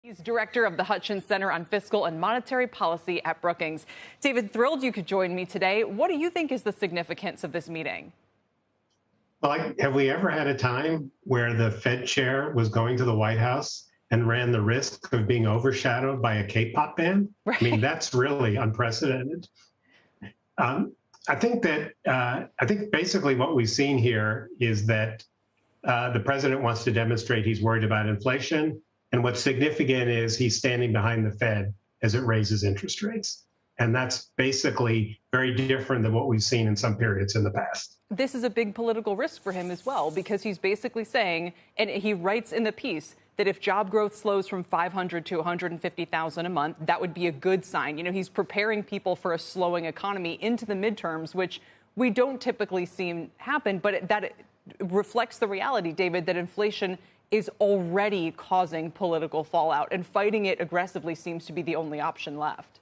He's director of the Hutchins Center on Fiscal and Monetary Policy at Brookings. David, thrilled you could join me today. What do you think is the significance of this meeting? Well, have we ever had a time where the Fed chair was going to the White House and ran the risk of being overshadowed by a K-pop band? Right. I mean, that's really unprecedented. I think basically what we've seen here is that the president wants to demonstrate he's worried about inflation. And what's significant is he's standing behind the Fed as it raises interest rates. And that's basically very different than what we've seen in some periods in the past. This is a big political risk for him as well, because he's basically saying, and he writes in the piece, that if job growth slows from 500 to 150,000 a month, that would be a good sign. You know, he's preparing people for a slowing economy into the midterms, which we don't typically see happen. But that reflects the reality, David, that inflation is already causing political fallout, and fighting it aggressively seems to be the only option left.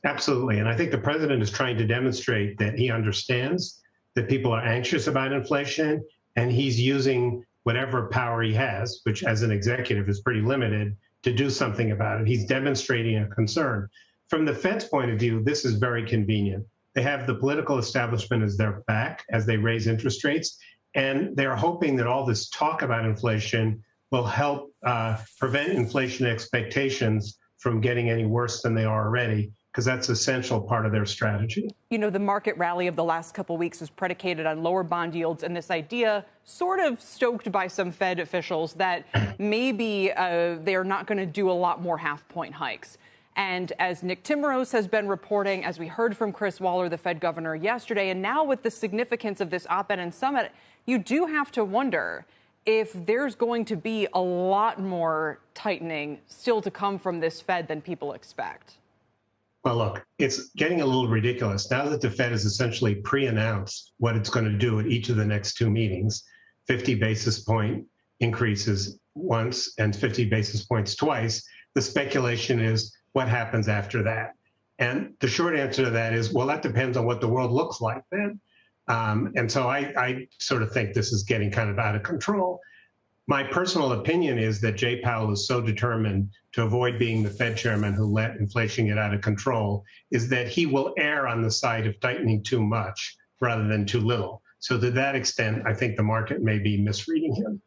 Absolutely. And I think the president is trying to demonstrate that he understands that people are anxious about inflation, and he's using whatever power he has, which as an executive is pretty limited, to do something about it. He's demonstrating a concern. From the Fed's point of view, this is very convenient. They have the political establishment as their back as they raise interest rates. And they're hoping that all this talk about inflation will help prevent inflation expectations from getting any worse than they are already, because that's an essential part of their strategy. You know, the market rally of the last couple of weeks is predicated on lower bond yields and this idea, sort of stoked by some Fed officials, that maybe they're not going to do a lot more half-point hikes. And as Nick Timrose has been reporting, as we heard from Chris Waller, the Fed governor, yesterday, and now with the significance of this op-ed and summit, you do have to wonder if there's going to be a lot more tightening still to come from this Fed than people expect. Well, look, it's getting a little ridiculous now that the Fed has essentially pre-announced what it's going to do at each of the next two meetings, 50 basis point increases once and 50 basis points twice. The speculation is what happens after that. And the short answer to that is, well, that depends on what the world looks like then. And so I sort of think this is getting kind of out of control. My personal opinion is that Jay Powell is so determined to avoid being the Fed chairman who let inflation get out of control, is that he will err on the side of tightening too much rather than too little. So to that extent, I think the market may be misreading him.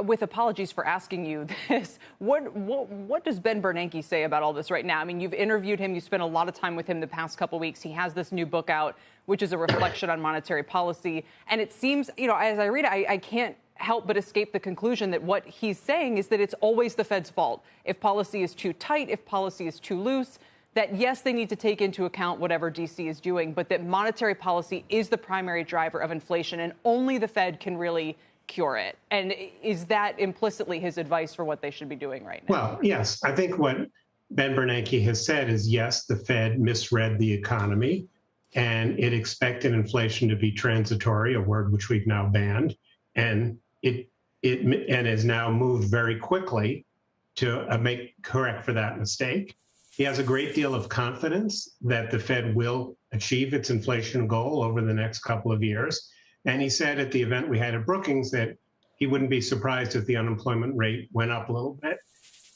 With apologies for asking you this, what does Ben Bernake say about all this right now? I mean, you've interviewed him. You spent a lot of time with him the past couple of weeks. He has this new book out, which is a reflection on monetary policy. And it seems, you know, as I read it, I can't help but escape the conclusion that what he's saying is that it's always the Fed's fault. If policy is too tight, if policy is too loose, that yes, they need to take into account whatever DC is doing, but that monetary policy is the primary driver of inflation, and only the Fed can really cure it. And is that implicitly his advice for what they should be doing right now? Well, yes. I think what Ben Bernake has said is, yes, the Fed misread the economy and it expected inflation to be transitory, a word which we've now banned, and it has now moved very quickly to correct for that mistake. He has a great deal of confidence that the Fed will achieve its inflation goal over the next couple of years. And he said at the event we had at Brookings that he wouldn't be surprised if the unemployment rate went up a little bit.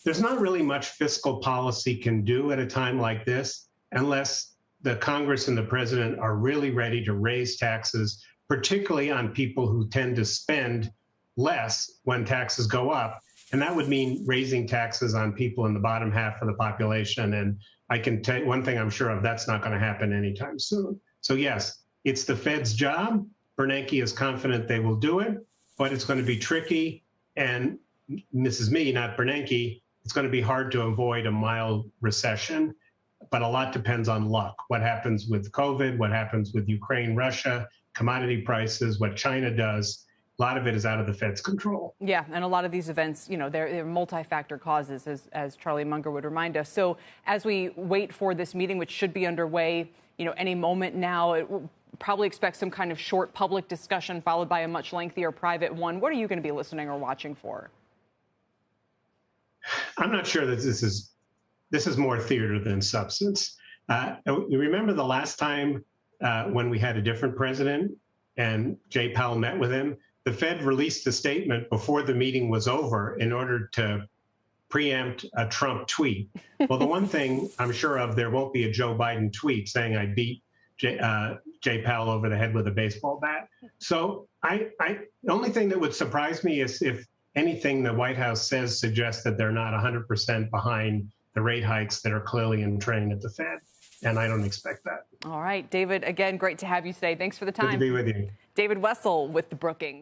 There's not really much fiscal policy can do at a time like this unless the Congress and the president are really ready to raise taxes, particularly on people who tend to spend less when taxes go up. And that would mean raising taxes on people in the bottom half of the population. And I can tell you one thing I'm sure of, that's not going to happen anytime soon. So yes, it's the Fed's job. Bernanke is confident they will do it, but it's going to be tricky. And this is me, not Bernanke. It's going to be hard to avoid a mild recession, but a lot depends on luck. What happens with COVID, what happens with Ukraine, Russia, commodity prices, what China does. A lot of it is out of the Fed's control. Yeah, and a lot of these events, you know, they're multi-factor causes, as Charlie Munger would remind us. So as we wait for this meeting, which should be underway, you know, any moment now, it will probably expect some kind of short public discussion followed by a much lengthier private one. What are you going to be listening or watching for? I'm not sure that this is more theater than substance. You remember the last time when we had a different president and Jay Powell met with him? The Fed released a statement before the meeting was over in order to preempt a Trump tweet. Well, the one thing I'm sure of, there won't be a Joe Biden tweet saying I beat Jay Powell over the head with a baseball bat. So the only thing that would surprise me is if anything the White House says suggests that they're not 100% behind the rate hikes that are clearly in train at the Fed. And I don't expect that. All right, David, again, great to have you today. Thanks for the time. Good to be with you. David Wessel with the Brookings.